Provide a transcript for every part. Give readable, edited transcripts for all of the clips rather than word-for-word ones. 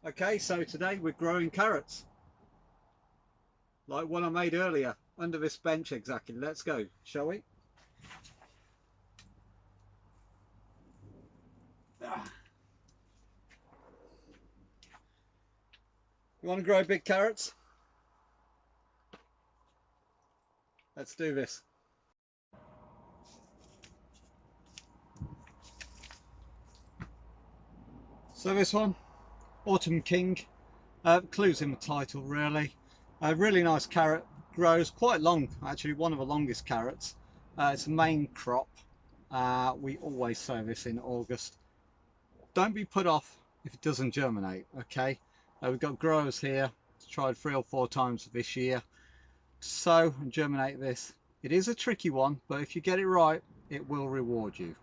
Okay, so today we're growing carrots, like one I made earlier, under this bench exactly. Let's go, shall we? You want to grow big carrots? Let's do this. So this one, Autumn King, clues in the title really. A really nice carrot, grows quite long, actually one of the longest carrots. It's a main crop. We always sow this in August. Don't be put off if it doesn't germinate, okay? We've got growers here, tried 3 or 4 times this year to sow and germinate this. It is a tricky one, but if you get it right, it will reward you.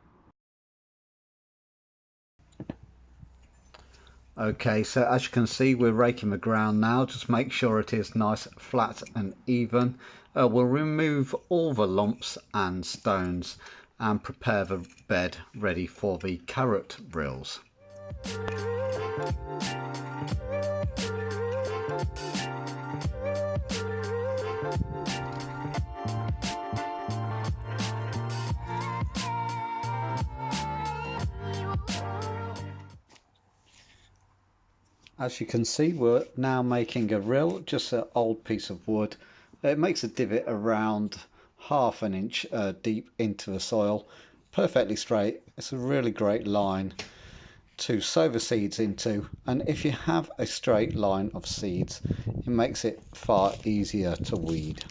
Okay, so as you can see, we're raking the ground now. Just make sure it is nice, flat and even. We'll remove all the lumps and stones and prepare the bed ready for the carrot rills. As you can see, we're now making a rill, just an old piece of wood. It makes a divot around ½ inch deep into the soil, perfectly straight. It's a really great line to sow the seeds into, and if you have a straight line of seeds, it makes it far easier to weed.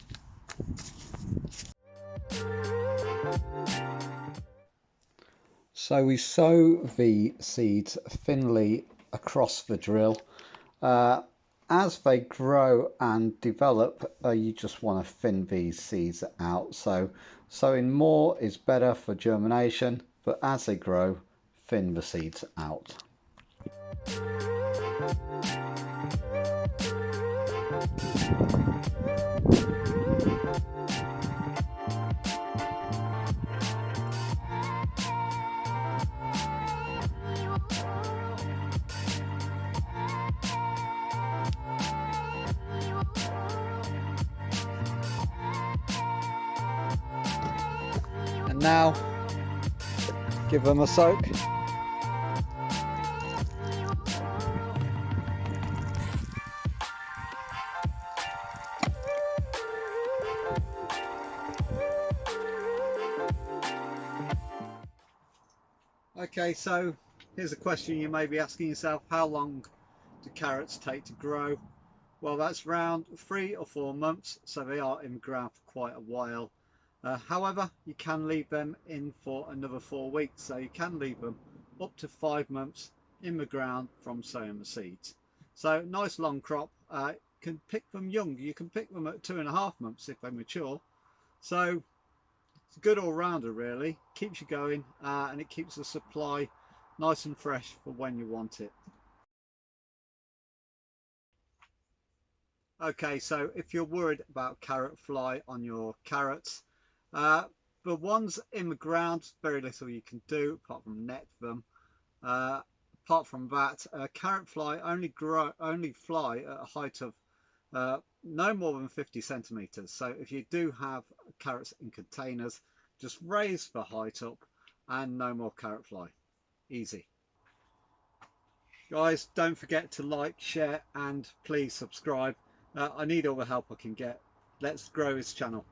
So we sow the seeds thinly across the drill. As they grow and develop, you just want to thin these seeds out. So sowing more is better for germination, but as they grow, thin the seeds out. And now give them a soak. Okay, so here's a question you may be asking yourself: how long do carrots take to grow? Well, that's around 3 or 4 months, so they are in the ground for quite a while. However, you can leave them in for another 4 weeks, so you can leave them up to 5 months in the ground from sowing the seeds. So nice long crop. You can pick them young. You can pick them at 2.5 months if they're mature. So it's a good all-rounder really. Keeps you going, and it keeps the supply nice and fresh for when you want it. Okay, so if you're worried about carrot fly on your carrots, the ones in the ground, very little you can do apart from net them. Apart from that, carrot fly only fly at a height of no more than 50 centimeters. So if you do have carrots in containers, just raise the height up and no more carrot fly. Easy. Guys, don't forget to like, share and please subscribe. I need all the help I can get. Let's grow this channel.